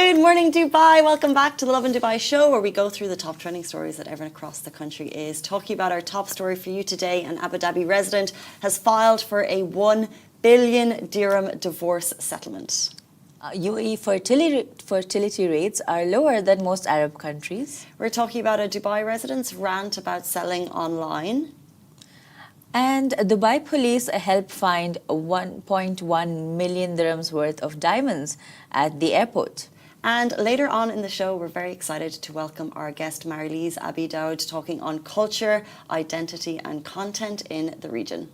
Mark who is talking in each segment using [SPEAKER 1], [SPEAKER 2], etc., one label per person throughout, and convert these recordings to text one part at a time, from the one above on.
[SPEAKER 1] Good morning, Dubai. Welcome back to the Lovin Dubai show, where we go through the top trending stories that everyone across the country is talking about. Our top story for you today: an Abu Dhabi resident has filed for a 1 billion dirham divorce settlement.
[SPEAKER 2] UAE fertility rates are lower than most Arab countries.
[SPEAKER 1] We're talking about a Dubai resident's rant about selling online.
[SPEAKER 2] And Dubai police help find 1.1 million dirhams worth of diamonds at the airport.
[SPEAKER 1] And later on in the show, we're very excited to welcome our guest Marielyze Daoud, talking on culture, identity and content in the region.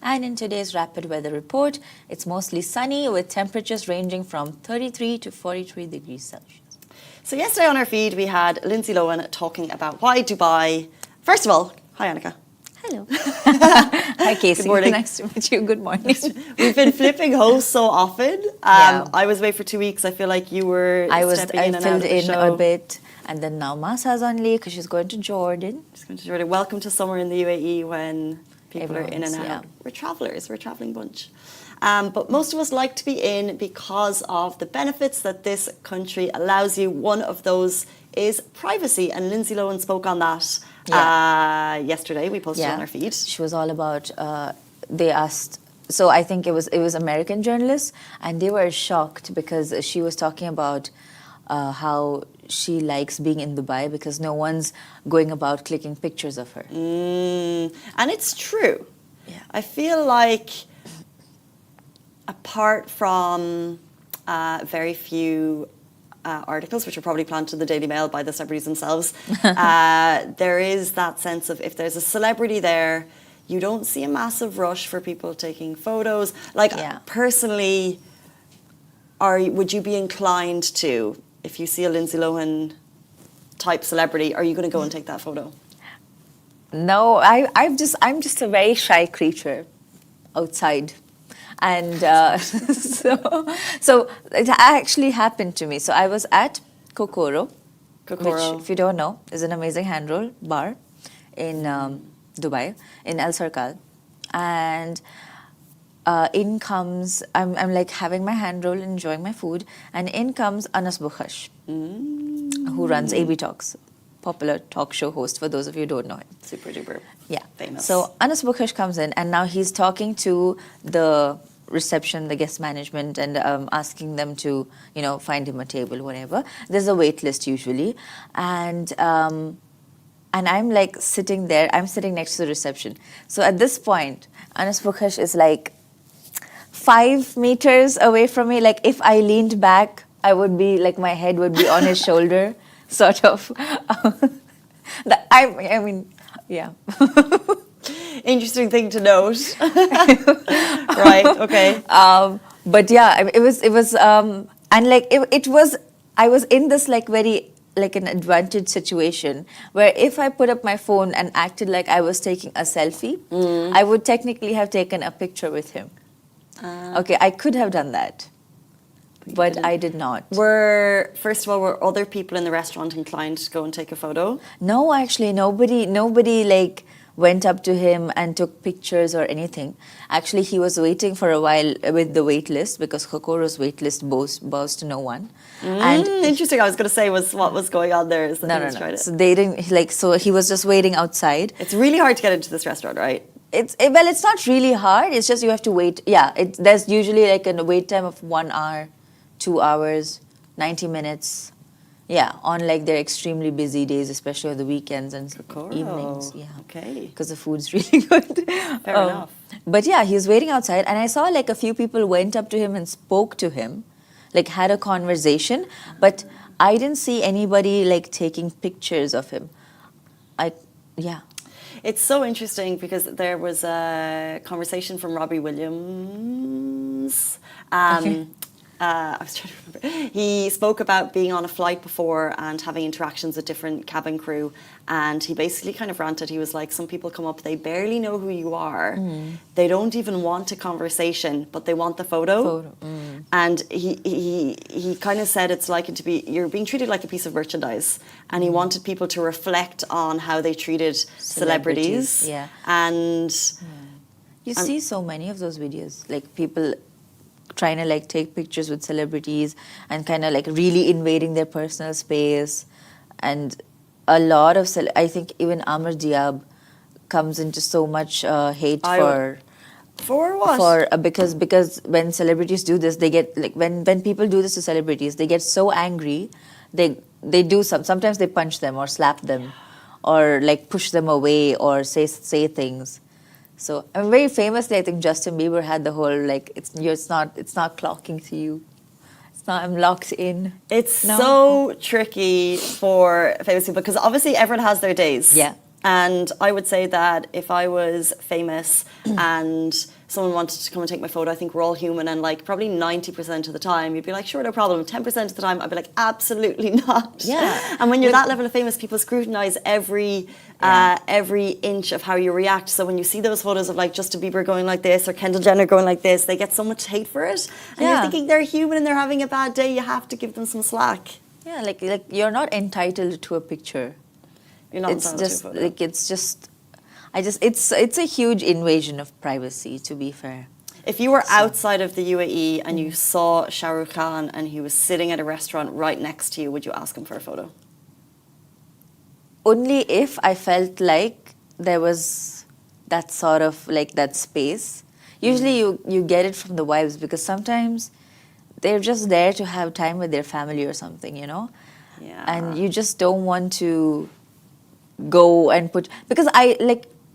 [SPEAKER 2] And in today's rapid weather report, it's mostly sunny with temperatures ranging from 33 to 43 degrees Celsius.
[SPEAKER 1] So yesterday on our feed, we had Lindsay Lohan talking about why Dubai. First of all, hi Annika.
[SPEAKER 2] Hello. Hi Casey.
[SPEAKER 1] Good morning.
[SPEAKER 2] Nice to meet you. Good morning.
[SPEAKER 1] We've been flipping hosts so often. I was away for 2 weeks. I feel like you were stepping in and out of the show.
[SPEAKER 2] I filled in a bit. And then now Masa's on leave because she's going to Jordan.
[SPEAKER 1] Welcome to summer in the UAE when people are in and out.
[SPEAKER 2] Yeah.
[SPEAKER 1] We're travellers. We're a travelling bunch. But most of us like to be in because of the benefits that this country allows you. One of those is privacy. And Lindsay Lohan spoke on that yesterday. We posted on our feed.
[SPEAKER 2] She was all about, they asked, so I think it was American journalists, and they were shocked because she was talking about how she likes being in Dubai because no one's going about clicking pictures of her.
[SPEAKER 1] And it's true.
[SPEAKER 2] Yeah.
[SPEAKER 1] I feel like apart from very few articles, which are probably planted in the Daily Mail by the celebrities themselves, there is that sense of if there's a celebrity there, you don't see a massive rush for people taking photos. Like, personally, would you be inclined to, if you see a Lindsay Lohan type celebrity, are you going to go and take that photo?
[SPEAKER 2] No, I'm just a very shy creature outside. And so it actually happened to me. So I was at Kokoro, which, if you don't know, is an amazing hand roll bar in Dubai, in El Sarkal. And in comes, I'm like having my hand roll, enjoying my food, and in comes Anas Bukhash, who runs AB Talks, popular talk show host, for those of you who don't know him.
[SPEAKER 1] Super duper.
[SPEAKER 2] Yeah.
[SPEAKER 1] Famous.
[SPEAKER 2] So Anas Bukhash comes in, and now he's talking to the reception, the guest management, and asking them to, find him a table, whatever. There's a wait list usually. And I'm like sitting there, I'm sitting next to the reception. So at this point, Anas Bukhash is like 5 meters away from me. Like if I leaned back, I would be like, my head would be on his shoulder, sort of. I mean, yeah.
[SPEAKER 1] Interesting thing to note. Right, okay.
[SPEAKER 2] But yeah, it was, and like it was, I was in this like very, like an advantage situation where if I put up my phone and acted like I was taking a selfie, I would technically have taken a picture with him. Okay, I could have done that. But I did not.
[SPEAKER 1] First of all, were other people in the restaurant inclined to go and take a photo?
[SPEAKER 2] No, actually, nobody like went up to him and took pictures or anything. Actually, he was waiting for a while with the wait list because Kokoro's wait list bows to no one.
[SPEAKER 1] And interesting. I was going to say what was going on there. Is that
[SPEAKER 2] no. So they didn't so he was just waiting outside.
[SPEAKER 1] It's really hard to get into this restaurant, right?
[SPEAKER 2] It's not really hard. It's just you have to wait. Yeah, there's usually like a wait time of 1 hour, 2 hours, 90 minutes. Yeah, on like their extremely busy days, especially on the weekends and evenings. Yeah,
[SPEAKER 1] okay.
[SPEAKER 2] Because the food's really good.
[SPEAKER 1] Fair enough.
[SPEAKER 2] But yeah, he was waiting outside, and I saw like a few people went up to him and spoke to him, like had a conversation. But I didn't see anybody like taking pictures of him.
[SPEAKER 1] It's so interesting because there was a conversation from Robbie Williams. I was trying to remember. He spoke about being on a flight before and having interactions with different cabin crew, and he basically kind of ranted. He was like, some people come up, they barely know who you are. They don't even want a conversation, but they want the photo. And he kind of said it's like you're being treated like a piece of merchandise, and he wanted people to reflect on how they treated celebrities.
[SPEAKER 2] Yeah.
[SPEAKER 1] And
[SPEAKER 2] you see so many of those videos, like people trying to like take pictures with celebrities and kind of like really invading their personal space. And a lot of, I think even Amr Diab comes into so much hate
[SPEAKER 1] For what?
[SPEAKER 2] because when celebrities do this, they get like when people do this to celebrities, they get so angry, they do sometimes they punch them or slap them, or like push them away or say things. So very famously, I think Justin Bieber had the whole like it's not clocking to you. It's not, I'm locked in.
[SPEAKER 1] It's so tricky for famous people because obviously everyone has their days.
[SPEAKER 2] Yeah.
[SPEAKER 1] And I would say that if I was famous and someone wanted to come and take my photo, I think we're all human, and like probably 90% of the time you'd be like, sure, no problem. 10% of the time I'd be like, absolutely not.
[SPEAKER 2] Yeah.
[SPEAKER 1] And when you're that level of famous, people scrutinize every inch of how you react. So when you see those photos of like Justin Bieber going like this or Kendall Jenner going like this, they get so much hate for it. And you're thinking they're human and they're having a bad day. You have to give them some slack.
[SPEAKER 2] Yeah, like you're not entitled to a picture.
[SPEAKER 1] You're not
[SPEAKER 2] it's just like it's a huge invasion of privacy, to be fair.
[SPEAKER 1] If you were outside of the UAE and you saw Shah Rukh Khan and he was sitting at a restaurant right next to you, would you ask him for a photo?
[SPEAKER 2] Only if I felt like there was that sort of like that space. Usually you get it from the vibes, because sometimes they're just there to have time with their family or something, you know?
[SPEAKER 1] Yeah.
[SPEAKER 2] And you just don't want to go and because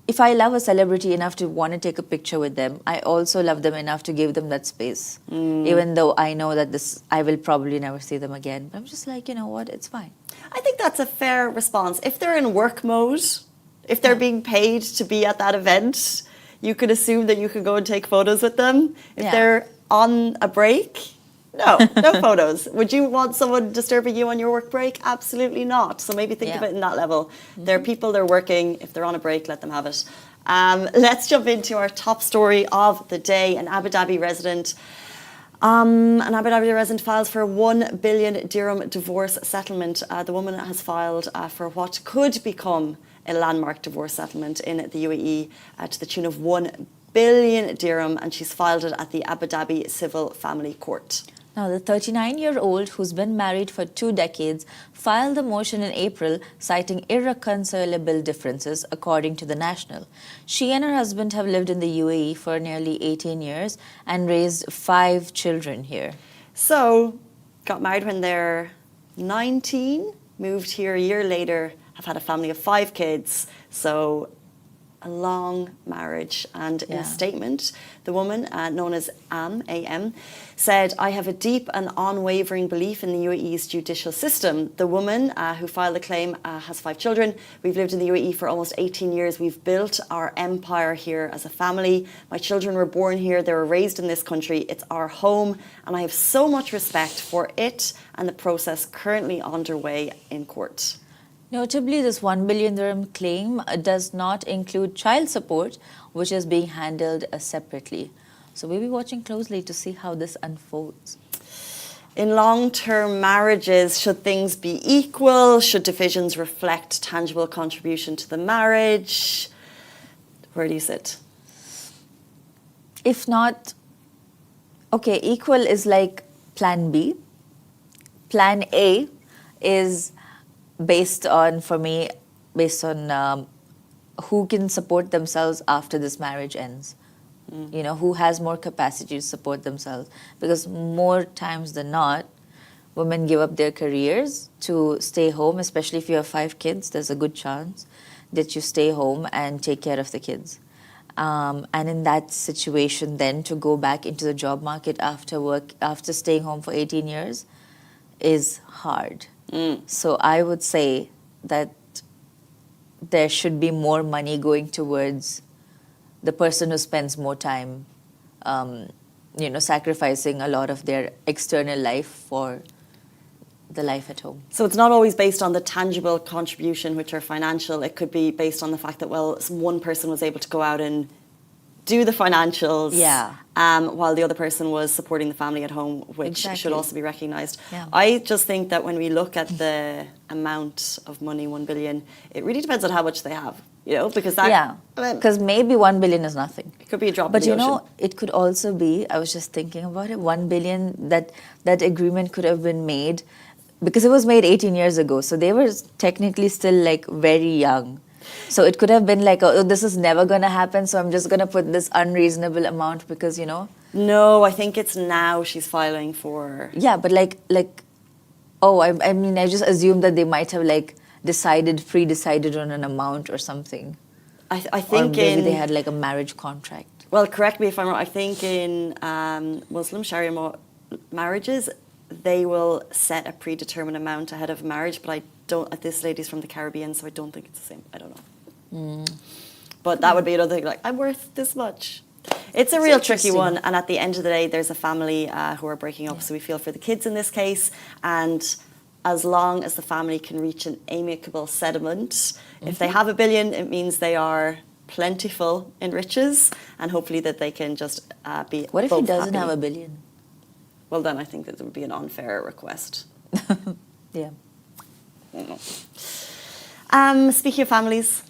[SPEAKER 2] if I love a celebrity enough to want to take a picture with them, I also love them enough to give them that space, even though I know that I will probably never see them again. But I'm just like, you know what, it's fine.
[SPEAKER 1] I think that's a fair response. If they're in work mode, if they're being paid to be at that event, you could assume that you could go and take photos with them. If they're on a break, no photos. Would you want someone disturbing you on your work break? Absolutely not. So maybe think of it in that level. They're people, they're working. If they're on a break, let them have it. Let's jump into our top story of the day. An Abu Dhabi resident files for a 1 billion dirham divorce settlement. The woman has filed for what could become a landmark divorce settlement in the UAE to the tune of 1 billion dirham, and she's filed it at the Abu Dhabi Civil Family Court.
[SPEAKER 2] Now, the 39-year-old, who's been married for 2 decades, filed the motion in April, citing irreconcilable differences, according to The National. She and her husband have lived in the UAE for nearly 18 years and raised 5 children here.
[SPEAKER 1] So, got married when they're 19, moved here a year later, have had a family of 5 kids. So, a long marriage. And in a statement, the woman, known as AM, said, "I have a deep and unwavering belief in the UAE's judicial system." The woman who filed the claim has 5 children. "We've lived in the UAE for almost 18 years. We've built our empire here as a family. My children were born here. They were raised in this country. It's our home. And I have so much respect for it and the process currently underway in court."
[SPEAKER 2] Notably, this 1 billion dirham claim does not include child support, which is being handled separately. So we'll be watching closely to see how this unfolds.
[SPEAKER 1] In long-term marriages, should things be equal? Should divisions reflect tangible contribution to the marriage? Where do you sit?
[SPEAKER 2] If not, okay, equal is like plan B. Plan A is based on who can support themselves after this marriage ends. You know, who has more capacity to support themselves. Because more times than not, women give up their careers to stay home, especially if you have 5 kids, there's a good chance that you stay home and take care of the kids. And in that situation then, to go back into the job market after staying home for 18 years is hard. So I would say that there should be more money going towards the person who spends more time, sacrificing a lot of their external life for the life at home.
[SPEAKER 1] So it's not always based on the tangible contribution, which are financial. It could be based on the fact that, well, one person was able to go out and do the financials, while the other person was supporting the family at home, which should also be recognised.
[SPEAKER 2] Yeah.
[SPEAKER 1] I just think that when we look at the amount of money, 1 billion, it really depends on how much they have. You know, because that
[SPEAKER 2] Yeah,
[SPEAKER 1] I mean,
[SPEAKER 2] because maybe 1 billion is nothing.
[SPEAKER 1] it could be a drop
[SPEAKER 2] But
[SPEAKER 1] in the
[SPEAKER 2] you know,
[SPEAKER 1] ocean.
[SPEAKER 2] it could also be, I was just thinking about it, 1 billion, that agreement could have been made because it was made 18 years ago. So they were technically still like very young. So it could have been like, oh, this is never going to happen. So I'm just going to put this unreasonable amount because, you know.
[SPEAKER 1] No, I think it's now she's filing for.
[SPEAKER 2] Yeah, but oh, I mean, I just assumed that they might have like pre-decided on an amount or something.
[SPEAKER 1] I
[SPEAKER 2] Or
[SPEAKER 1] think
[SPEAKER 2] maybe
[SPEAKER 1] in.
[SPEAKER 2] they had like a marriage contract.
[SPEAKER 1] Well, correct me if I'm wrong. I think in Muslim Sharia marriages, they will set a predetermined amount ahead of marriage. But I don't. This lady's from the Caribbean, so I don't think it's the same. I don't know. But that would be another thing. Like, I'm worth this much. It's a real tricky
[SPEAKER 2] interesting.
[SPEAKER 1] one. And at the end of the day, there's a family who are breaking up. So we feel for the kids in this case. And as long as the family can reach an amicable settlement, if they have 1 billion, it means they are plentiful in riches, and hopefully that they can just be.
[SPEAKER 2] What if he
[SPEAKER 1] both
[SPEAKER 2] doesn't
[SPEAKER 1] happy.
[SPEAKER 2] have 1 billion?
[SPEAKER 1] Well, then I think that it would be an unfair request.
[SPEAKER 2] Yeah.
[SPEAKER 1] Speaking of families,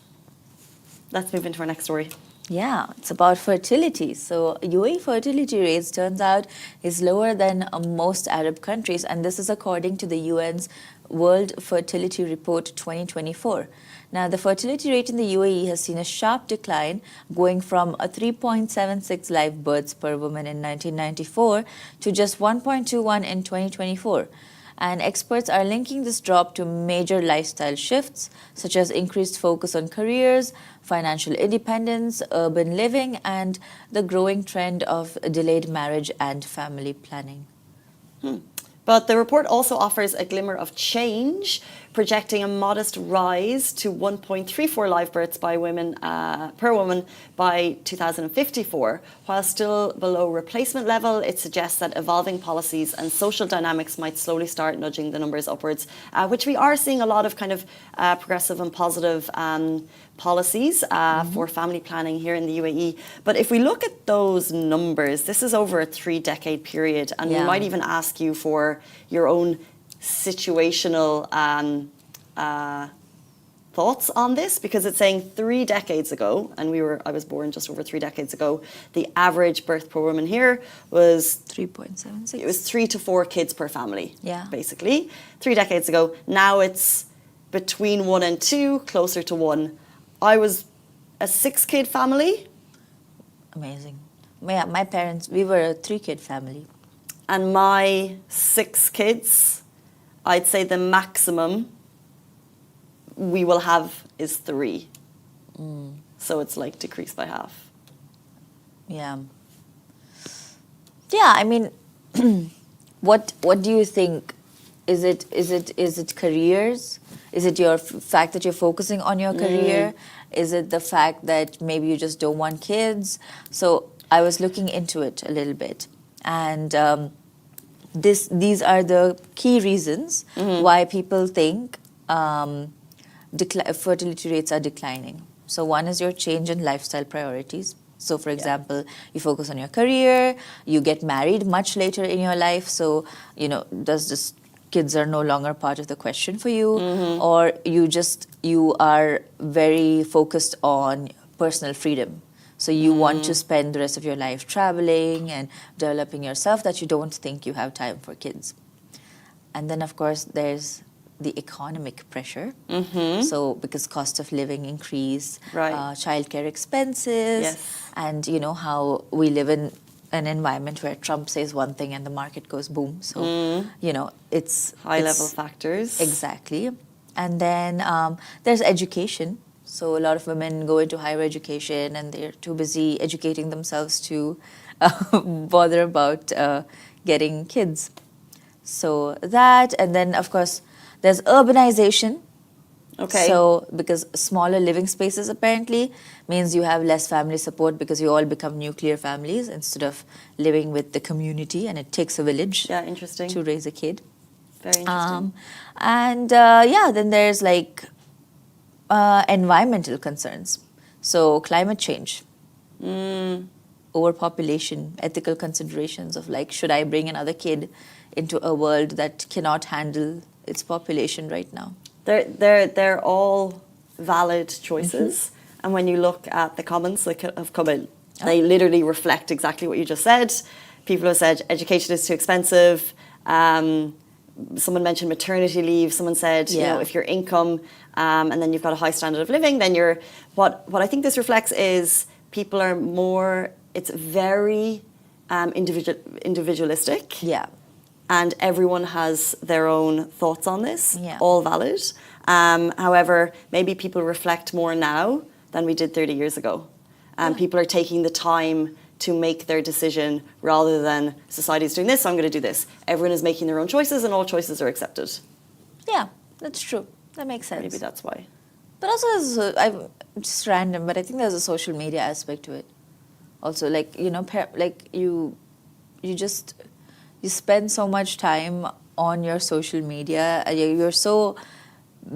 [SPEAKER 1] let's move into our next story.
[SPEAKER 2] Yeah, it's about fertility. So UAE fertility rates turns out is lower than most Arab countries, and this is according to the UN's World Fertility Report 2024. Now, the fertility rate in the UAE has seen a sharp decline, going from a 3.76 live births per woman in 1994 to just 1.21 in 2024. And experts are linking this drop to major lifestyle shifts, such as increased focus on careers, financial independence, urban living, and the growing trend of delayed marriage and family planning.
[SPEAKER 1] But the report also offers a glimmer of change, projecting a modest rise to 1.34 live births by women per woman by 2054. While still below replacement level, it suggests that evolving policies and social dynamics might slowly start nudging the numbers upwards, which we are seeing a lot of kind of progressive and positive policies for family planning here in the UAE. But if we look at those numbers, this is over a 3-decade period, and we might even ask you for your own situational thoughts on this, because it's saying 3 decades ago, and I was born just over 3 decades ago, the average birth per woman here was
[SPEAKER 2] 3.76.
[SPEAKER 1] It was 3 to 4 kids per family,
[SPEAKER 2] Yeah.
[SPEAKER 1] basically. 3 decades ago. Now it's between 1 and 2, closer to 1. I was a 6-kid family.
[SPEAKER 2] Amazing. Yeah, my parents, we were a 3-kid family.
[SPEAKER 1] And my 6 kids, I'd say the maximum we will have is 3. So it's like decreased by half.
[SPEAKER 2] Yeah. Yeah, I mean, what do you think? Is it careers? Is it your fact that you're focusing on your career? Is it the fact that maybe you just don't want kids? So I was looking into it a little bit, and these are the key reasons why people think fertility rates are declining. So one is your change in lifestyle priorities. So, for example, you focus on your career, you get married much later in your life. So, kids are no longer part of the question for you, or you are very focused on personal freedom. So you want to spend the rest of your life traveling and developing yourself, that you don't think you have time for kids. And then, of course, there's the economic pressure. So because cost of living increase, childcare expenses, and you know how we live in an environment where Trump says one thing and the market goes boom. So, it's
[SPEAKER 1] high-level factors.
[SPEAKER 2] Exactly. And then there's education. So a lot of women go into higher education and they're too busy educating themselves to bother about getting kids. So that, and then of course there's urbanization.
[SPEAKER 1] Okay.
[SPEAKER 2] So because smaller living spaces apparently means you have less family support, because you all become nuclear families instead of living with the community, and it takes a village to raise a kid.
[SPEAKER 1] Very interesting.
[SPEAKER 2] Then there's like environmental concerns. So climate change, overpopulation, ethical considerations of like, should I bring another kid into a world that cannot handle its population right now?
[SPEAKER 1] They're all valid choices. And when you look at the comments that have come in, they literally reflect exactly what you just said. People have said education is too expensive. Someone mentioned maternity leave. Someone said, you know, if your income and then you've got a high standard of living, then you're, what I think this reflects is people are more, it's very individualistic.
[SPEAKER 2] Yeah.
[SPEAKER 1] And everyone has their own thoughts on this,
[SPEAKER 2] Yeah.
[SPEAKER 1] all valid. However, maybe people reflect more now than we did 30 years ago. People are taking the time to make their decision rather than society is doing this, so I'm going to do this. Everyone is making their own choices and all choices are accepted.
[SPEAKER 2] Yeah, that's true. That makes sense.
[SPEAKER 1] Maybe that's why.
[SPEAKER 2] But also, I'm just random, but I think there's a social media aspect to it. Also, like, you know, like you spend so much time on your social media. You're so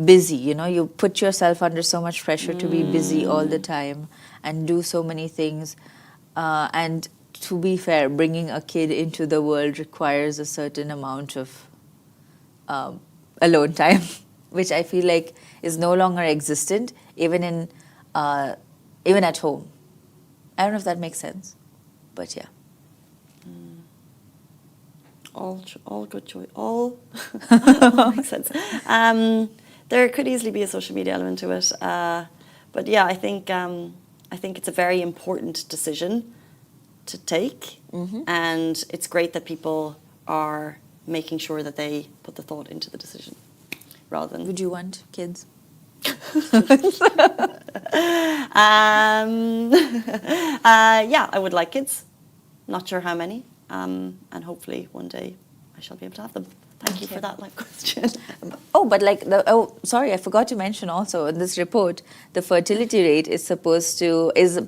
[SPEAKER 2] busy, you know, you put yourself under so much pressure to be busy all the time and do so many things. And to be fair, bringing a kid into the world requires a certain amount of alone time, which I feel like is no longer existent, even even at home. I don't know if that makes sense, but yeah.
[SPEAKER 1] All good choice. All makes sense. There could easily be a social media element to it, but yeah, I think it's a very important decision to take, and it's great that people are making sure that they put the thought into the decision, rather than.
[SPEAKER 2] Would you want kids?
[SPEAKER 1] Yeah, I would like kids. Not sure how many. And hopefully one day I shall be able to have them. Thank you for that live question.
[SPEAKER 2] Oh, but like sorry, I forgot to mention also in this report, the fertility rate is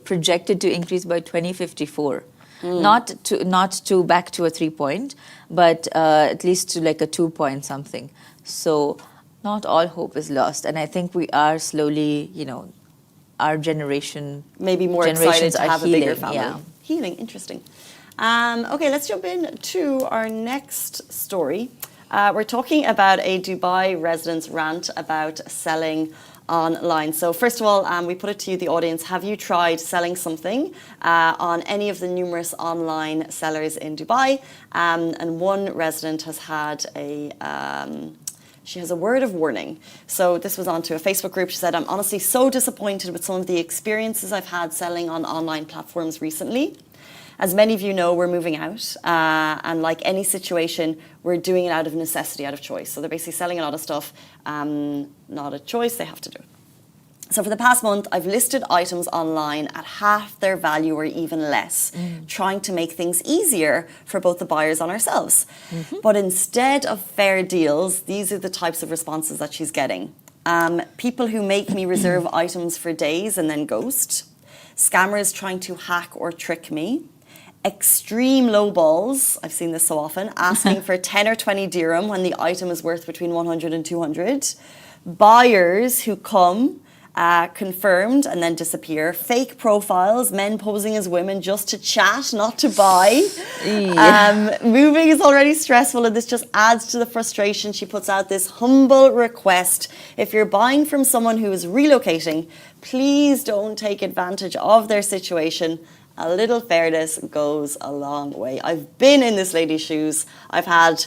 [SPEAKER 2] projected to increase by 2054. Not to back to a 3 point, but at least to like a 2 point something. So not all hope is lost, and I think we are slowly, you know, our generation
[SPEAKER 1] maybe more excited to have
[SPEAKER 2] healing,
[SPEAKER 1] a bigger family.
[SPEAKER 2] Yeah.
[SPEAKER 1] Healing, interesting. Okay, let's jump in to our next story. We're talking about a Dubai resident's rant about selling online. So first of all, we put it to you, the audience, have you tried selling something on any of the numerous online sellers in Dubai? And one resident has had she has a word of warning. So this was onto a Facebook group. She said, I'm honestly so disappointed with some of the experiences I've had selling on online platforms recently. As many of you know, we're moving out, and like any situation, we're doing it out of necessity, out of choice. So they're basically selling a lot of stuff, not a choice, they have to do it. So for the past month, I've listed items online at half their value or even less, trying to make things easier for both the buyers and ourselves. But instead of fair deals, these are the types of responses that she's getting. People who make me reserve items for days and then ghost. Scammers trying to hack or trick me. Extreme lowballs, I've seen this so often, asking for 10 or 20 dirham when the item is worth between 100 and 200. Buyers who come, confirmed and then disappear. Fake profiles, men posing as women just to chat, not to buy. Moving is already stressful and this just adds to the frustration. She puts out this humble request. If you're buying from someone who is relocating, please don't take advantage of their situation. A little fairness goes a long way. I've been in this lady's shoes. I've had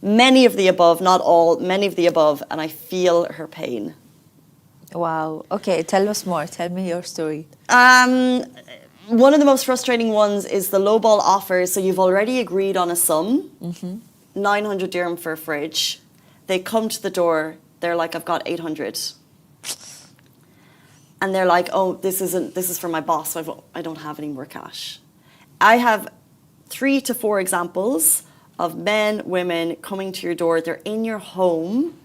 [SPEAKER 1] many of the above, not all, many of the above, and I feel her pain.
[SPEAKER 2] Wow. Okay, tell us more. Tell me your story.
[SPEAKER 1] One of the most frustrating ones is the lowball offers. So you've already agreed on a sum, 900 dirham for a fridge. They come to the door. They're like, I've got 800. And they're like, oh, this is for my boss, so I don't have any more cash. I have 3 to 4 examples of men, women coming to your door. They're in your home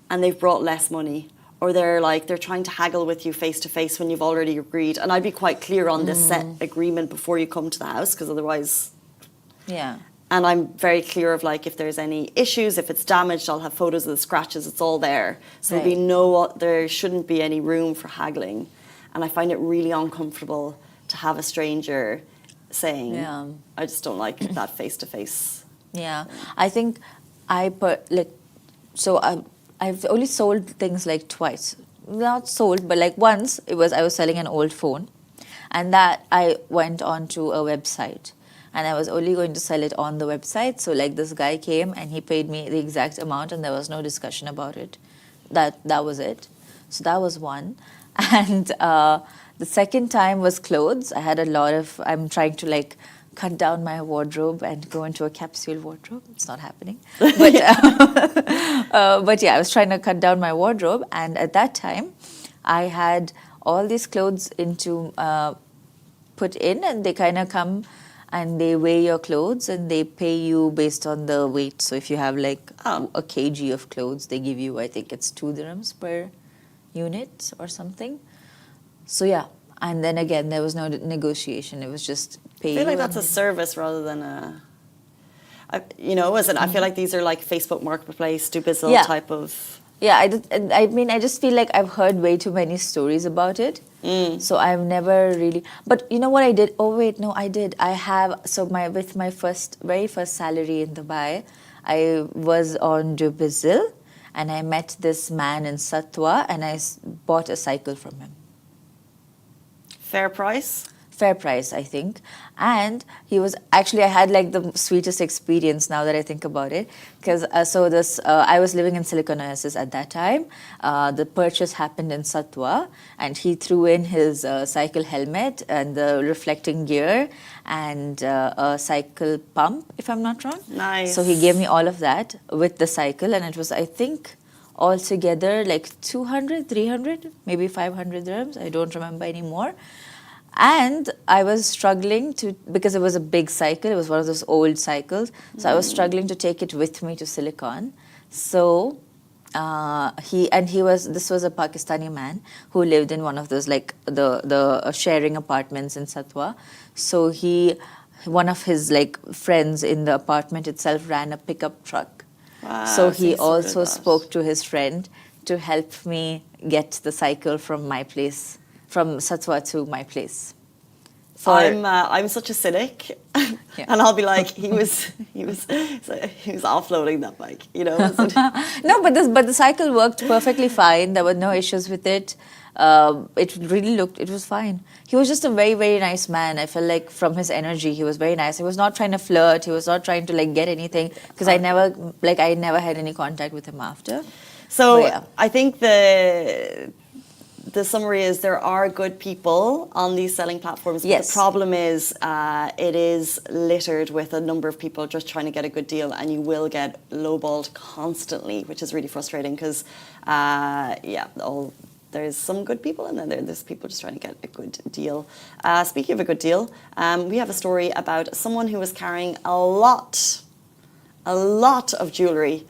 [SPEAKER 1] and they've brought less money. Or they're trying to haggle with you face to face when you've already agreed. And I'd be quite clear on this set agreement before you come to the house, because otherwise.
[SPEAKER 2] Yeah.
[SPEAKER 1] And I'm very clear of like if there's any issues, if it's damaged, I'll have photos of the scratches. It's all there. So there shouldn't be any room for haggling. And I find it really uncomfortable to have a stranger saying, I just don't like that face to face.
[SPEAKER 2] Yeah, I think I've only sold things like twice, not sold, but like once I was selling an old phone, and that I went onto a website, and I was only going to sell it on the website. So like this guy came and he paid me the exact amount, and there was no discussion about it. That was it. So that was one, and the second time was clothes. I had a lot of. I'm trying to like cut down my wardrobe and go into a capsule wardrobe. It's not happening. But, but yeah, I was trying to cut down my wardrobe. And at that time, I had all these clothes into put in, and they kind of come and they weigh your clothes and they pay you based on the weight. So if you have like a kg of clothes, they give you, I think it's 2 dirhams per unit or something. So yeah. And then again, there was no negotiation. It was just pay.
[SPEAKER 1] I feel like that's a service rather than a, you know, I feel like these are like Facebook Marketplace, Dubizzle type of.
[SPEAKER 2] Yeah, I mean, I just feel like I've heard way too many stories about it. So I've never really. But you know what I did? Oh wait, no, I did. I have. So with my very first salary in Dubai, I was on Dubizzle, and I met this man in Satwa, and I bought a cycle from him.
[SPEAKER 1] Fair price?
[SPEAKER 2] Fair price, I think. And he was actually, I had like the sweetest experience now that I think about it. Because I was living in Silicon Oasis at that time. The purchase happened in Satwa, and he threw in his cycle helmet and the reflecting gear and a cycle pump, if I'm not wrong.
[SPEAKER 1] Nice.
[SPEAKER 2] So he gave me all of that with the cycle, and it was, I think, altogether like 200, 300, maybe 500 dirhams. I don't remember anymore. And I was struggling because it was a big cycle. It was one of those old cycles. So I was struggling to take it with me to Silicon. So this was a Pakistani man who lived in one of those like the sharing apartments in Satwa. So one of his like friends in the apartment itself ran a pickup truck.
[SPEAKER 1] Wow,
[SPEAKER 2] so he also spoke to his friend to help me get the cycle from my place, from Satwa to my place.
[SPEAKER 1] I'm such a cynic, and I'll be like, he was offloading that bike, you know.
[SPEAKER 2] No, but the cycle worked perfectly fine. There were no issues with it. It was fine. He was just a very, very nice man. I felt like from his energy, he was very nice. He was not trying to flirt. He was not trying to like get anything, because I never had any contact with him after.
[SPEAKER 1] So yeah. I think the summary is there are good people on these selling platforms. But the problem is it is littered with a number of people just trying to get a good deal, and you will get lowballed constantly, which is really frustrating because, there's some good people, and then there's people just trying to get a good deal. Speaking of a good deal, we have a story about someone who was carrying a lot of jewellery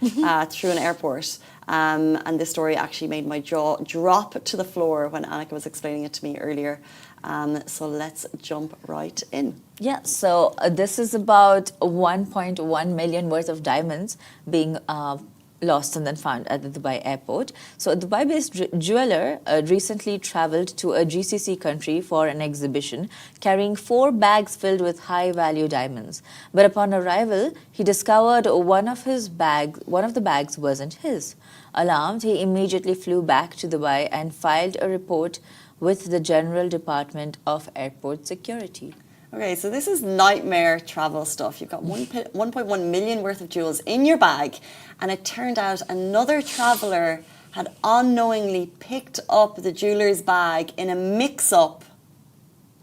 [SPEAKER 1] through an airport. And this story actually made my jaw drop to the floor when Annika was explaining it to me earlier. So let's jump right in.
[SPEAKER 2] Yeah, so this is about 1.1 million worth of diamonds being lost and then found at the Dubai airport. So a Dubai-based jeweler recently traveled to a GCC country for an exhibition, carrying 4 bags filled with high-value diamonds. But upon arrival, he discovered one of the bags wasn't his. Alarmed, he immediately flew back to Dubai and filed a report with the General Department of Airport Security.
[SPEAKER 1] Okay, so this is nightmare travel stuff. You've got 1.1 million worth of jewels in your bag, and it turned out another traveller had unknowingly picked up the jeweller's bag in a mix-up.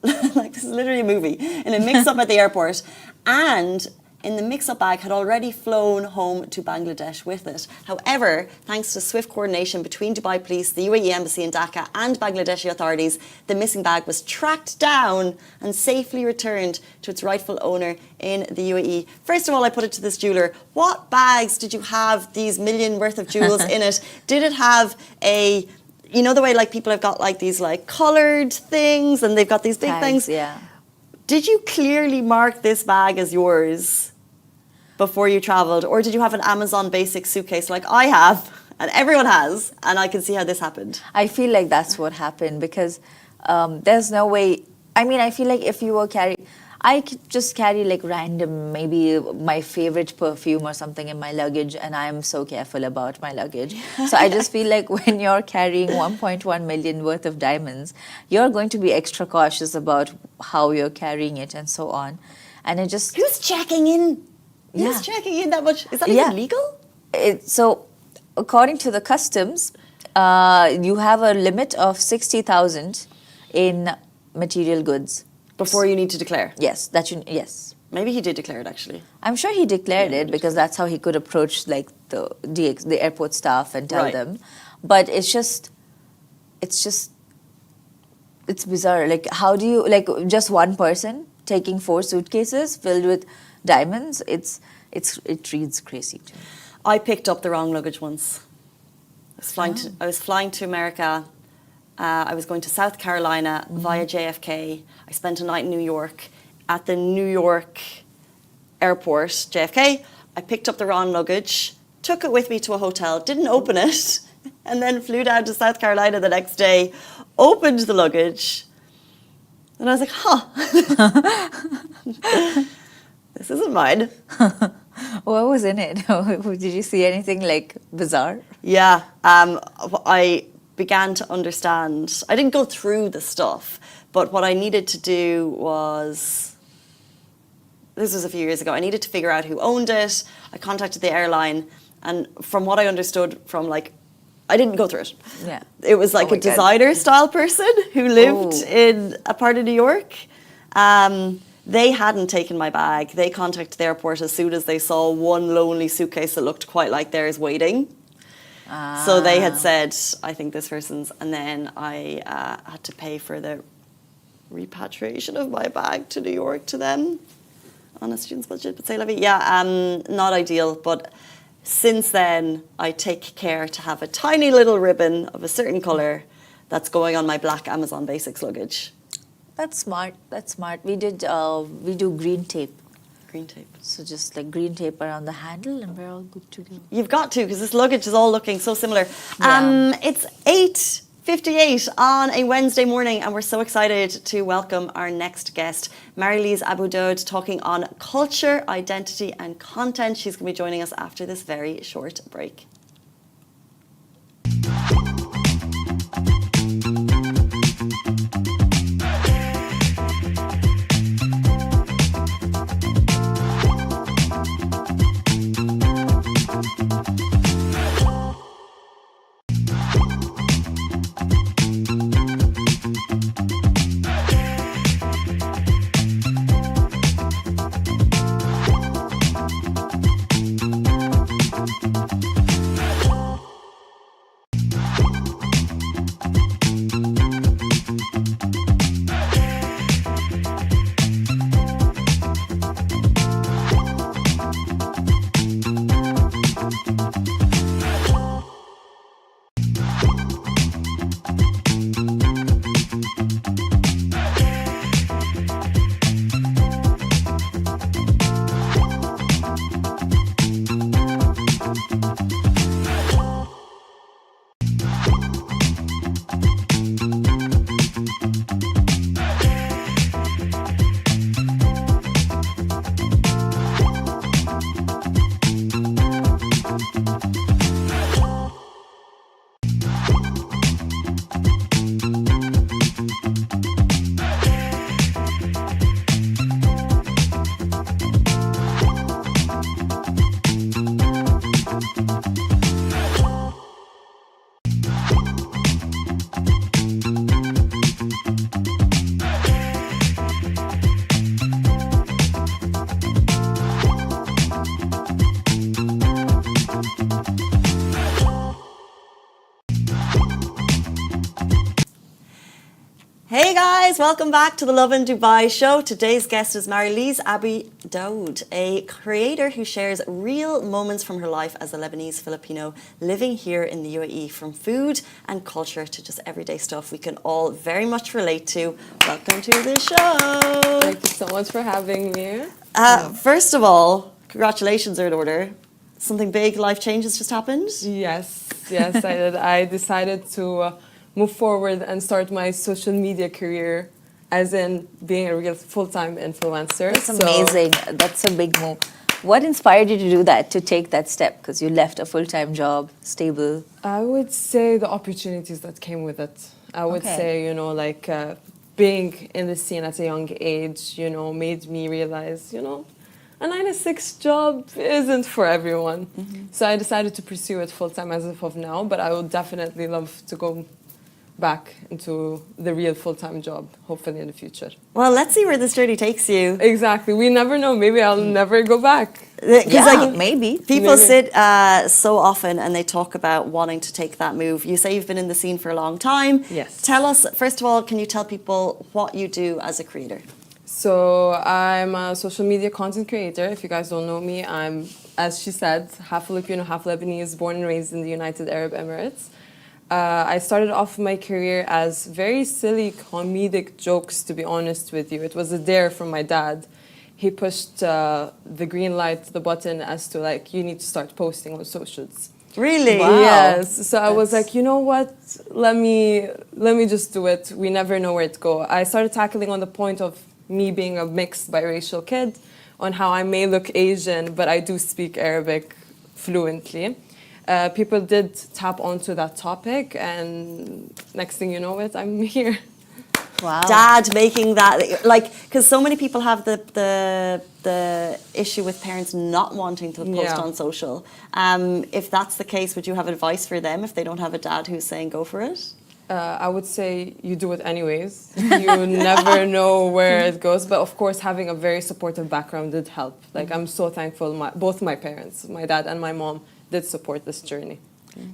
[SPEAKER 1] Like, this is literally a movie. In a mix-up at the airport, and in the mix-up bag had already flown home to Bangladesh with it. However, thanks to swift coordination between Dubai Police, the UAE Embassy in Dhaka and Bangladeshi authorities, the missing bag was tracked down and safely returned to its rightful owner in the UAE. First of all, I put it to this jeweller, what bags did you have these million worth of jewels in it? Did it have a, you know the way like people have got like these like coloured things and they've got these big things?
[SPEAKER 2] Yeah.
[SPEAKER 1] Did you clearly mark this bag as yours before you travelled, or did you have an Amazon basic suitcase like I have and everyone has, and I can see how this happened?
[SPEAKER 2] I feel like that's what happened, because there's no way. I mean, I feel like if you were carrying, I could just carry like random, maybe my favorite perfume or something in my luggage, and I am so careful about my luggage. So I just feel like when you're carrying 1.1 million worth of diamonds, you're going to be extra cautious about how you're carrying it and so on. And it just...
[SPEAKER 1] Who's checking in?
[SPEAKER 2] Yeah.
[SPEAKER 1] Who's checking in that much? Is that even legal?
[SPEAKER 2] So according to the customs, you have a limit of 60,000 in material goods.
[SPEAKER 1] Before you need to declare?
[SPEAKER 2] Yes, yes.
[SPEAKER 1] Maybe he did declare it, actually.
[SPEAKER 2] I'm sure he declared it because that's how he could approach like the airport staff and tell them. But it's bizarre. Like, how do you, like, just one person taking 4 suitcases filled with diamonds? It reads crazy to me.
[SPEAKER 1] I picked up the wrong luggage once. I was flying to America. I was going to South Carolina via JFK. I spent a night in New York. At the New York airport, JFK, I picked up the wrong luggage, took it with me to a hotel, didn't open it, and then flew down to South Carolina the next day, opened the luggage, and I was like, this isn't mine.
[SPEAKER 2] What was in it? Did you see anything like bizarre?
[SPEAKER 1] Yeah, I began to understand. I didn't go through the stuff, but what I needed to do was, this was a few years ago, I needed to figure out who owned it. I contacted the airline, and from what I understood from I didn't go through it.
[SPEAKER 2] Yeah.
[SPEAKER 1] It was like a designer style person who lived in a part of New York. They hadn't taken my bag. They contacted the airport as soon as they saw one lonely suitcase that looked quite like theirs waiting. So they had said, I think this person's, and then I had to pay for the repatriation of my bag to New York to them on a student's budget. But say, Lovin, not ideal. But since then, I take care to have a tiny little ribbon of a certain colour that's going on my black Amazon Basics luggage.
[SPEAKER 2] That's smart. That's smart. We do green tape.
[SPEAKER 1] Green tape.
[SPEAKER 2] So just like green tape around the handle, and we're all good to go.
[SPEAKER 1] You've got to, because this luggage is all looking so similar.
[SPEAKER 2] Yeah.
[SPEAKER 1] It's 8:58 on a Wednesday morning, and we're so excited to welcome our next guest, Marielyze Daoud, talking on culture, identity, and content. She's going to be joining us after this very short break. Hey guys, welcome back to the Lovin Dubai show. Today's guest is Marielyze Daoud, a creator who shares real moments from her life as a Lebanese Filipino living here in the UAE, from food and culture to just everyday stuff we can all very much relate to. Welcome to the show.
[SPEAKER 3] Thank you so much for having me.
[SPEAKER 1] First of all, congratulations are in order. Something big, life changes just happened?
[SPEAKER 3] Yes, I did. I decided to move forward and start my social media career as in being a real full-time influencer.
[SPEAKER 2] That's amazing. That's a big move. What inspired you to do that, to take that step? Because you left a full-time job, stable.
[SPEAKER 3] I would say the opportunities that came with it. I would
[SPEAKER 2] Okay.
[SPEAKER 3] say, like being in the scene at a young age, made me realize, a 9 to 6 job isn't for everyone. So I decided to pursue it full-time as of now, but I would definitely love to go back into the real full-time job, hopefully in the future.
[SPEAKER 1] Well, let's see where this journey takes you.
[SPEAKER 3] Exactly. We never know. Maybe I'll never go back.
[SPEAKER 2] Yeah, maybe.
[SPEAKER 1] People
[SPEAKER 3] Maybe.
[SPEAKER 1] sit so often and they talk about wanting to take that move. You say you've been in the scene for a long time.
[SPEAKER 3] Yes.
[SPEAKER 1] Tell us, first of all, can you tell people what you do as a creator?
[SPEAKER 3] So I'm a social media content creator. If you guys don't know me, I'm, as she said, half Filipino, half Lebanese, born and raised in the United Arab Emirates. I started off my career as very silly comedic jokes, to be honest with you. It was a dare from my dad. He pushed the green light, the button as to like, you need to start posting on socials.
[SPEAKER 1] Really?
[SPEAKER 2] Wow.
[SPEAKER 3] Yes. So I was like, you know what? Let me just do it. We never know where it go. I started tackling on the point of me being a mixed biracial kid, on how I may look Asian, but I do speak Arabic fluently. People did tap onto that topic, and next thing you know it, I'm here.
[SPEAKER 2] Wow.
[SPEAKER 1] Dad making that, like, because so many people have the issue with parents not wanting to post
[SPEAKER 3] Yeah.
[SPEAKER 1] on social. If that's the case, would you have advice for them if they don't have a dad who's saying go for it?
[SPEAKER 3] I would say you do it anyways. You never know where it goes. But of course, having a very supportive background did help. Like, I'm so thankful. Both my parents, my dad and my mom, did support this journey.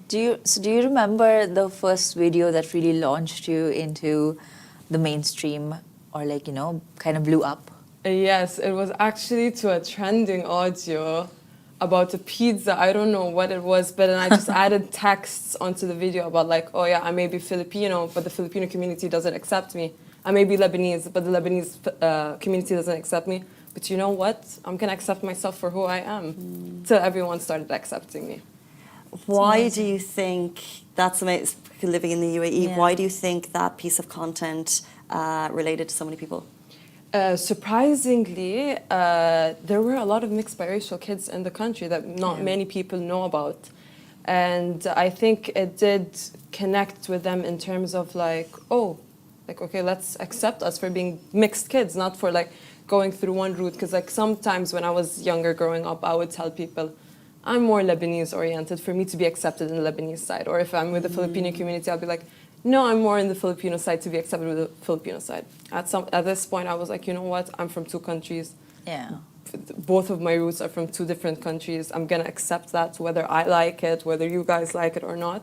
[SPEAKER 2] Do you remember the first video that really launched you into the mainstream, or like, kind of blew up?
[SPEAKER 3] Yes, it was actually to a trending audio about a pizza. I don't know what it was, but then I just added texts onto the video about like, oh yeah, I may be Filipino, but the Filipino community doesn't accept me. I may be Lebanese, but the Lebanese community doesn't accept me. But you know what? I'm gonna accept myself for who I am. Till everyone started accepting me.
[SPEAKER 1] Why do you think that's amazing? Living in the UAE,
[SPEAKER 2] Yeah.
[SPEAKER 1] why do you think that piece of content related to so many people?
[SPEAKER 3] Surprisingly, there were a lot of mixed biracial kids in the country that not many people know about. And I think it did connect with them in terms of like, oh, like, okay, let's accept us for being mixed kids, not for like going through one route. Because like sometimes when I was younger growing up, I would tell people, I'm more Lebanese oriented for me to be accepted in the Lebanese side. Or if I'm with the Filipino community, I'll be like, no, I'm more in the Filipino side to be accepted with the Filipino side. At this point, I was like, you know what? I'm from two countries.
[SPEAKER 2] Yeah.
[SPEAKER 3] Both of my roots are from two different countries. I'm going to accept that whether I like it, whether you guys like it or not.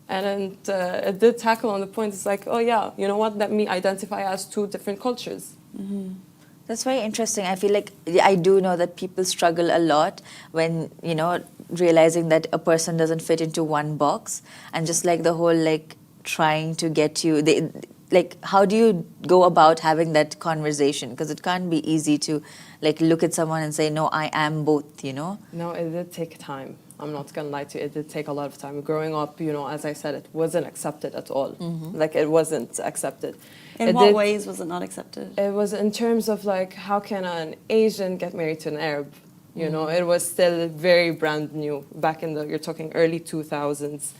[SPEAKER 3] And it did tackle on the point. It's like, oh, yeah, you know what? Let me identify as two different cultures.
[SPEAKER 2] That's very interesting. I feel like I do know that people struggle a lot when, realizing that a person doesn't fit into one box, and just like the whole like trying to get you, how do you go about having that conversation? Because it can't be easy to like look at someone and say, no, I am both,
[SPEAKER 3] No, it did take time. I'm not going to lie to you. It did take a lot of time. Growing up, as I said, it wasn't accepted at all. Like, it wasn't accepted.
[SPEAKER 1] In what ways was it not accepted?
[SPEAKER 3] It was in terms of, like, how can an Asian get married to an Arab? It was still very brand new back in you're talking early 2000s.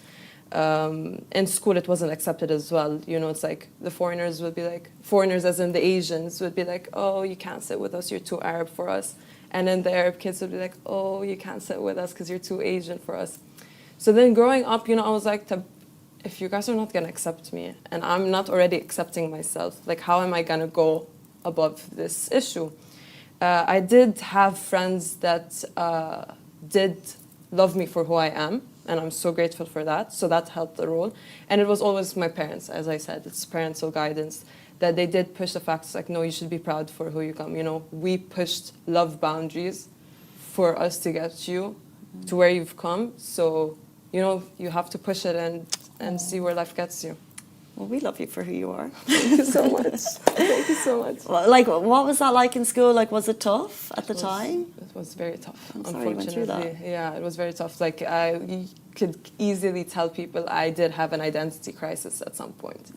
[SPEAKER 3] In school, it wasn't accepted as well. It's like the foreigners would be like, foreigners as in the Asians would be like, oh, you can't sit with us, you're too Arab for us. And then the Arab kids would be like, oh, you can't sit with us because you're too Asian for us. So then growing up, I was like, if you guys are not going to accept me, and I'm not already accepting myself, like, how am I going to go above this issue? I did have friends that did love me for who I am, and I'm so grateful for that. So that helped the role. And it was always my parents, as I said, it's parental guidance, that they did push the facts like, no, you should be proud for who you come. We pushed love boundaries for us to get you to where you've come. So, you have to push it and see where life gets you.
[SPEAKER 1] Well, we love you for who you are.
[SPEAKER 3] Thank you so much. Thank you so much.
[SPEAKER 1] Well, like, what was that like in school? Like, was it tough at the time?
[SPEAKER 3] It was very tough,
[SPEAKER 1] I'm sorry you went through that.
[SPEAKER 3] Yeah, it was very tough. Like, you could easily tell people I did have an identity crisis at some point.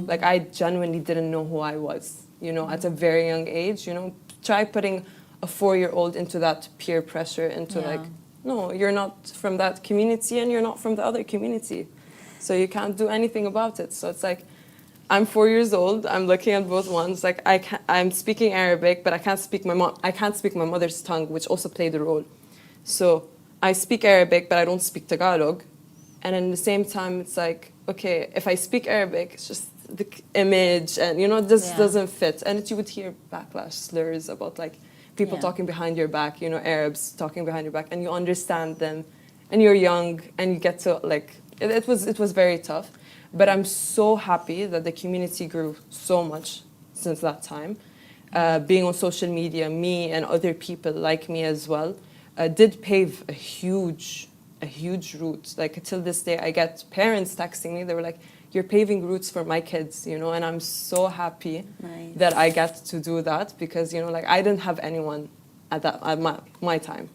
[SPEAKER 3] Like, I genuinely didn't know who I was. you know, at a very young age. You know, try putting a 4-year-old into that peer pressure, into
[SPEAKER 2] Yeah.
[SPEAKER 3] like, no, you're not from that community and you're not from the other community. So you can't do anything about it. So it's like, I'm 4 years old. I'm looking at both ones. Like I'm speaking Arabic, but I can't speak my mother's tongue, which also played a role. So I speak Arabic, but I don't speak Tagalog. And in the same time, it's like, okay, if I speak Arabic, it's just the image, and you know, this
[SPEAKER 2] Yeah.
[SPEAKER 3] doesn't fit. And you would hear backlash slurs about like people
[SPEAKER 2] Yeah.
[SPEAKER 3] talking behind your back, you know, Arabs talking behind your back, and you understand them, and you're young, and you get to like, it was very tough. But I'm so happy that the community grew so much since that time. Being on social media, me and other people like me as well, did pave a huge route. Like till this day, I get parents texting me. They were like, "You're paving routes for my kids," you know. And I'm so happy
[SPEAKER 1] Nice.
[SPEAKER 3] that I get to do that, because you know, like I didn't have anyone at my time.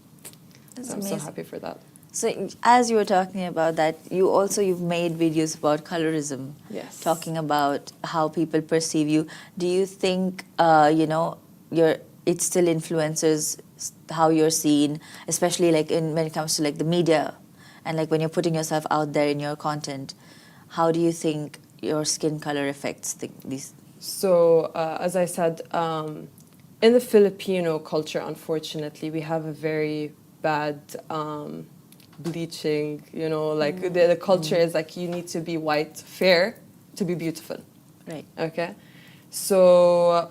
[SPEAKER 2] That's
[SPEAKER 3] So I'm so
[SPEAKER 2] amazing.
[SPEAKER 3] happy for that.
[SPEAKER 2] So as you were talking about that, you've made videos about colorism,
[SPEAKER 3] Yes.
[SPEAKER 2] talking about how people perceive you. Do you think you know it still influences how you're seen, especially like when it comes to like the media, and like when you're putting yourself out there in your content? How do you think your skin color affects these?
[SPEAKER 3] So, as I said, in the Filipino culture, unfortunately, we have a very bad bleaching, you know, like the culture is like you need to be white, fair to be beautiful.
[SPEAKER 2] Right.
[SPEAKER 3] Okay? So,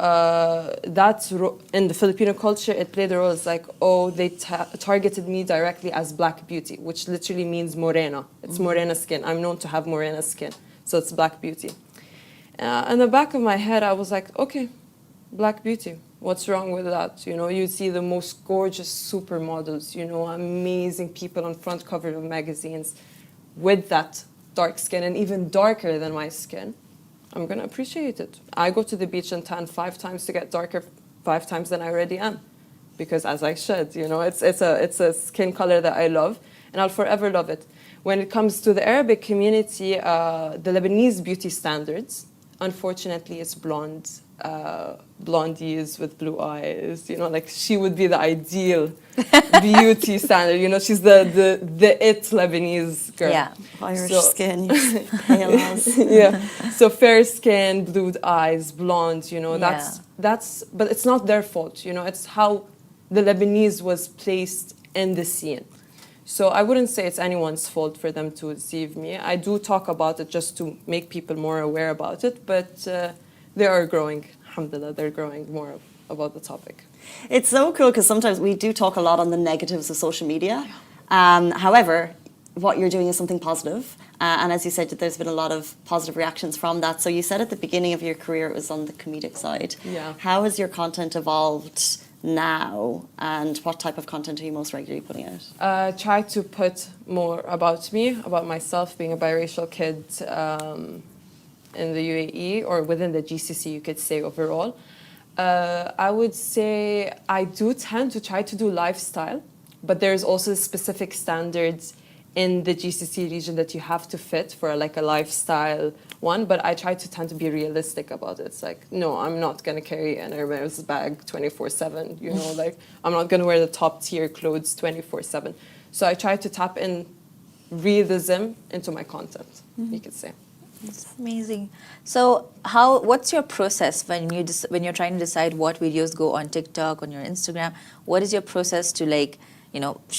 [SPEAKER 3] in the Filipino culture, it played a role. It's like, oh, they targeted me directly as black beauty, which literally means morena. It's morena skin. I'm known to have morena skin. So it's black beauty. In the back of my head, I was like, okay, black beauty. What's wrong with that? You know, you see the most gorgeous supermodels, you know, amazing people on front cover of magazines with that dark skin and even darker than my skin. I'm going to appreciate it. I go to the beach and tan 5 times to get darker 5 times than I already am. Because as I said, you know, it's a skin color that I love, and I'll forever love it. When it comes to the Arabic community, the Lebanese beauty standards, unfortunately, it's blondies with blue eyes. You know, like she would be the ideal beauty standard. You know, she's the it Lebanese girl.
[SPEAKER 2] Yeah.
[SPEAKER 1] Irish
[SPEAKER 3] So-
[SPEAKER 1] skin, pale as.
[SPEAKER 3] Yeah. So fair skin, blue eyes, blonde, you know,
[SPEAKER 2] Yeah.
[SPEAKER 3] that's but it's not their fault, you know, it's how the Lebanese was placed in the scene. So I wouldn't say it's anyone's fault for them to deceive me. I do talk about it just to make people more aware about it, but they are growing, alhamdulillah, they're growing more about the topic.
[SPEAKER 1] It's so cool because sometimes we do talk a lot on the negatives of social media. However, what you're doing is something positive. And as you said, there's been a lot of positive reactions from that. So you said at the beginning of your career it was on the comedic side.
[SPEAKER 3] Yeah.
[SPEAKER 1] How has your content evolved now, and what type of content are you most regularly putting out?
[SPEAKER 3] Try to put more about me, about myself, being a biracial kid in the UAE, or within the GCC, you could say overall. I would say I do tend to try to do lifestyle, but there's also specific standards in the GCC region that you have to fit for like a lifestyle one, but I try to tend to be realistic about it. It's like, no, I'm not going to carry an Hermes bag 24/7, you know, like I'm not going to wear the top tier clothes 24/7. So I try to tap in realism into my content, you could say.
[SPEAKER 2] That's amazing. So, what's your process when you're trying to decide what videos go on TikTok, on your Instagram? What is your process to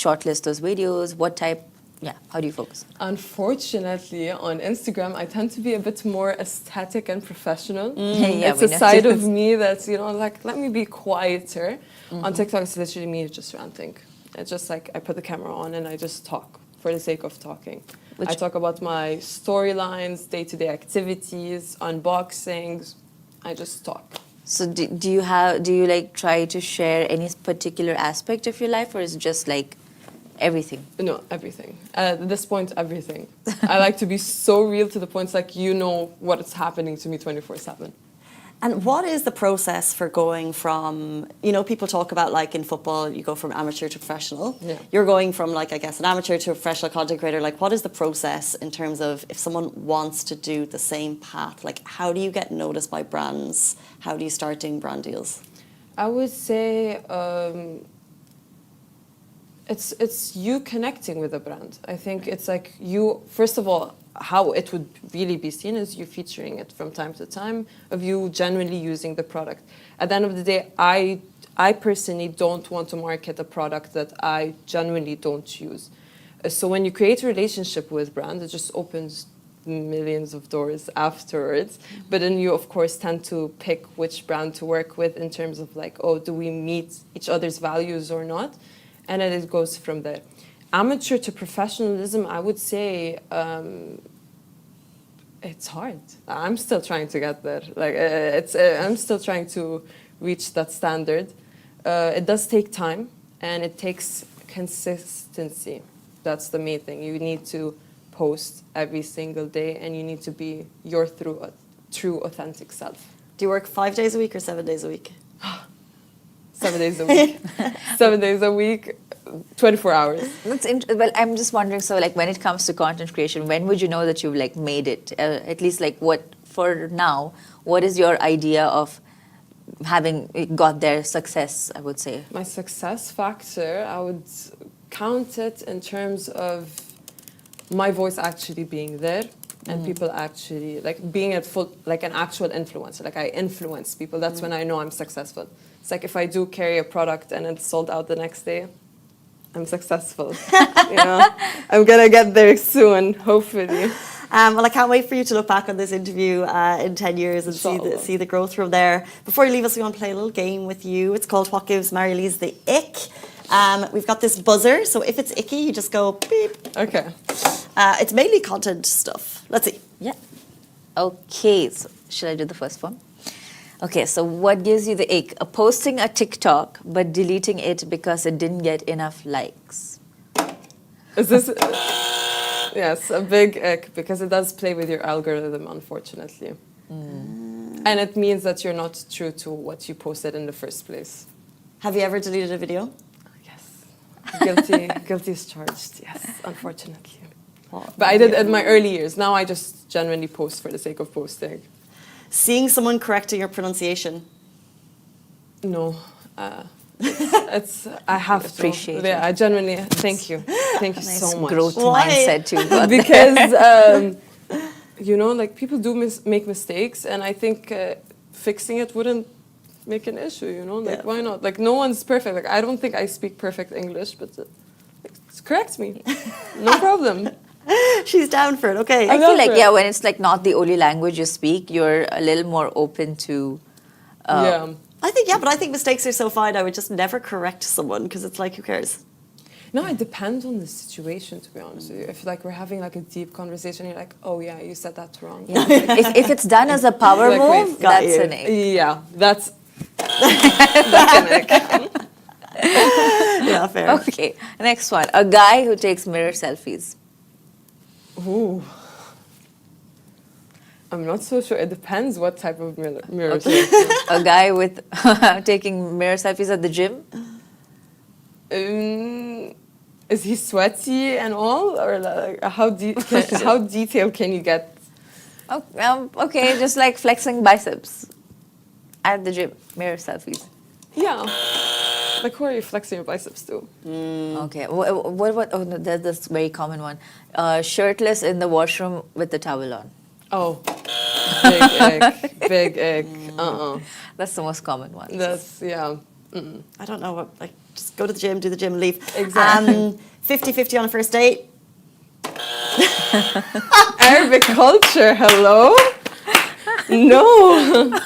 [SPEAKER 2] shortlist those videos? What type? Yeah, how do you focus?
[SPEAKER 3] Unfortunately, on Instagram, I tend to be a bit more aesthetic and professional.
[SPEAKER 2] Yeah,
[SPEAKER 3] It's
[SPEAKER 2] we
[SPEAKER 3] a
[SPEAKER 2] know.
[SPEAKER 3] side of me that's, like, let me be quieter. On TikTok, it's literally me just ranting. It's just like I put the camera on and I just talk for the sake of talking. I talk about my storylines, day-to-day activities, unboxings. I just talk.
[SPEAKER 2] So do you try to share any particular aspect of your life, or is it just like everything?
[SPEAKER 3] No, everything. At this point, everything. I like to be so real to the point, it's like, you know what is happening to me 24/7.
[SPEAKER 1] And what is the process for going from, people talk about like in football, you go from amateur to professional.
[SPEAKER 3] Yeah.
[SPEAKER 1] You're going from like, I guess, an amateur to a professional content creator. Like, what is the process in terms of if someone wants to do the same path? Like, how do you get noticed by brands? How do you start doing brand deals?
[SPEAKER 3] I would say it's you connecting with the brand. I think it's like you, first of all, how it would really be seen is you featuring it from time to time, of you genuinely using the product. At the end of the day, I personally don't want to market a product that I genuinely don't use. So when you create a relationship with brand, it just opens millions of doors afterwards. But then you, of course, tend to pick which brand to work with in terms of like, oh, do we meet each other's values or not? And then it goes from there. Amateur to professionalism, I would say it's hard. I'm still trying to get there. Like I'm still trying to reach that standard. It does take time, and it takes consistency. That's the main thing. You need to post every single day, and you need to be your true authentic self.
[SPEAKER 1] Do you work 5 days a week or 7 days a week?
[SPEAKER 3] 7 days a week. 7 days a week. 24 hours.
[SPEAKER 2] Well, I'm just wondering, so like when it comes to content creation, when would you know that you've like made it? At least like for now, what is your idea of having got their success, I would say?
[SPEAKER 3] My success factor, I would count it in terms of my voice actually being there and people actually like being at full, like an actual influencer. Like I influence people. That's when I know I'm successful. It's like if I do carry a product and it's sold out the next day, I'm successful. I'm gonna get there soon, hopefully.
[SPEAKER 1] Well, I can't wait for you to look back on this interview in 10 years and see the growth from there. Before you leave us, we want to play a little game with you. It's called What Gives Marielyze the Ick. We've got this buzzer, so if it's icky, you just go beep.
[SPEAKER 3] Okay.
[SPEAKER 1] It's mainly content stuff. Let's see.
[SPEAKER 2] Yeah. Okay, so should I do the first one? Okay, so what gives you the ick? Posting a TikTok but deleting it because it didn't get enough likes.
[SPEAKER 3] Is this... Yes, a big ick, because it does play with your algorithm, unfortunately. And it means that you're not true to what you posted in the first place.
[SPEAKER 1] Have you ever deleted a video?
[SPEAKER 3] Yes. Guilty is charged, yes, unfortunately. But I did in my early years. Now I just genuinely post for the sake of posting.
[SPEAKER 1] Seeing someone correcting your pronunciation?
[SPEAKER 3] No. It's I have to.
[SPEAKER 2] Appreciate
[SPEAKER 3] Yeah,
[SPEAKER 2] it.
[SPEAKER 3] I genuinely thank you. Thank you
[SPEAKER 2] Nice
[SPEAKER 3] so much.
[SPEAKER 2] growth
[SPEAKER 1] Why?
[SPEAKER 2] mindset too.
[SPEAKER 3] Because like people do make mistakes, and I think fixing it wouldn't make an issue. Like why not? Like no one's perfect. Like I don't think I speak perfect English, but correct me, no problem.
[SPEAKER 1] She's down for it. Okay.
[SPEAKER 2] I feel like when it's like not the only language you speak, you're a little more open to.
[SPEAKER 1] I think mistakes are so fine. I would just never correct someone because it's like, who cares?
[SPEAKER 3] No, it depends on the situation, to be honest with you. If like we're having like a deep conversation, you're like, oh yeah, you said that wrong.
[SPEAKER 2] Yeah. if it's done as a power
[SPEAKER 3] Like, wait,
[SPEAKER 2] move,
[SPEAKER 1] got
[SPEAKER 2] that's
[SPEAKER 1] you.
[SPEAKER 2] an ick.
[SPEAKER 3] Yeah, that's an ick.
[SPEAKER 1] Yeah, fair.
[SPEAKER 2] Okay, next one. A guy who takes mirror selfies.
[SPEAKER 3] Ooh. I'm not so sure. It depends what type of mirror.
[SPEAKER 2] Okay. A guy with taking mirror selfies at the gym.
[SPEAKER 3] Is he sweaty and all, or like how detailed can you get?
[SPEAKER 2] Okay, just like flexing biceps at the gym, mirror selfies.
[SPEAKER 3] Yeah. Like who are you flexing your biceps to?
[SPEAKER 2] Okay, what? Oh, no, there's this very common one. Shirtless in the washroom with the towel on.
[SPEAKER 3] Oh, big egg, big egg.
[SPEAKER 2] That's the most common one.
[SPEAKER 3] That's
[SPEAKER 1] I don't know what, like, just go to the gym, do the gym, leave.
[SPEAKER 3] Exactly.
[SPEAKER 1] 50-50 on a first date.
[SPEAKER 3] Arabic culture, hello? No.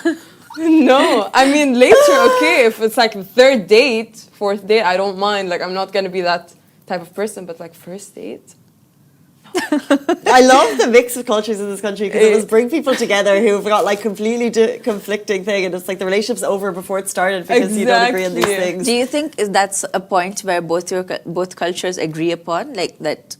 [SPEAKER 3] No. I mean, later, okay, if it's like the third date, fourth date, I don't mind. Like, I'm not going to be that type of person, but like first date?
[SPEAKER 1] I love the mix of cultures in this country because it was bring people together who've got like completely conflicting thing, and it's like the relationship's over before it started because you don't agree on these things.
[SPEAKER 2] Do you think that's a point where both cultures agree upon, like that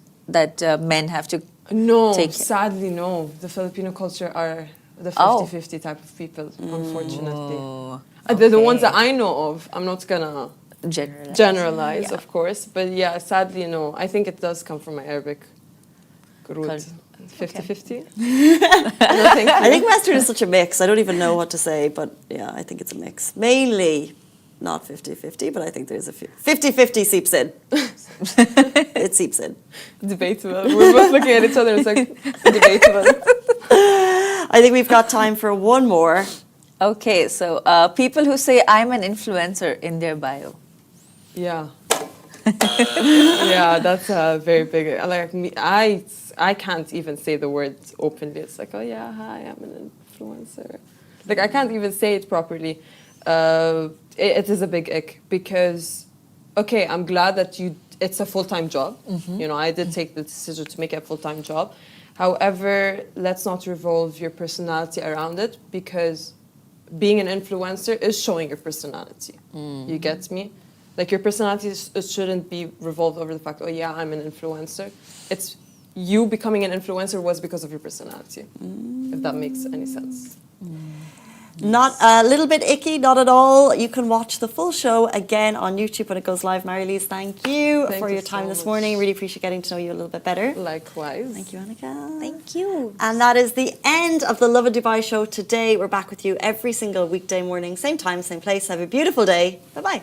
[SPEAKER 2] men have to?
[SPEAKER 3] No,
[SPEAKER 2] take
[SPEAKER 3] sadly, no. The Filipino culture are the
[SPEAKER 2] Oh.
[SPEAKER 3] 50-50 type of people, unfortunately.
[SPEAKER 2] Oh,
[SPEAKER 3] The ones
[SPEAKER 2] okay.
[SPEAKER 3] that I know of, I'm not gonna generalize,
[SPEAKER 2] Yeah.
[SPEAKER 3] of course, but yeah, sadly, no. I think it does come from my Arabic root. 50-50? No, thank you.
[SPEAKER 1] I think Western is such a mix. I don't even know what to say, but yeah, I think it's a mix. Mainly not 50-50, but I think there's a 50-50 seeps in. It seeps in.
[SPEAKER 3] Debatable. We're both looking at each other. It's like debatable.
[SPEAKER 1] I think we've got time for one more.
[SPEAKER 2] Okay, so people who say I'm an influencer in their bio.
[SPEAKER 3] Yeah. Yeah, that's a very big. Like me, I can't even say the words openly. It's like, oh yeah, hi, I'm an influencer. Like I can't even say it properly. It is a big ick because, okay, I'm glad that it's a full-time job. You know, I did take the decision to make it a full-time job. However, let's not revolve your personality around it because being an influencer is showing your personality. You get me? Like your personality it shouldn't be revolved over the fact, oh yeah, I'm an influencer. It's you becoming an influencer was because of your personality, if that makes any sense.
[SPEAKER 1] Not a little bit icky, not at all. You can watch the full show again on YouTube when it goes live. Marielyze, thank you
[SPEAKER 3] Thank
[SPEAKER 1] for
[SPEAKER 3] you
[SPEAKER 1] your time
[SPEAKER 3] so
[SPEAKER 1] this
[SPEAKER 3] much.
[SPEAKER 1] morning. Really appreciate getting to know you a little bit better.
[SPEAKER 3] Likewise.
[SPEAKER 1] Thank you, Annika.
[SPEAKER 2] Thank you.
[SPEAKER 1] And that is the end of the Lovin Dubai show today. We're back with you every single weekday morning, same time, same place. Have a beautiful day. Bye-bye.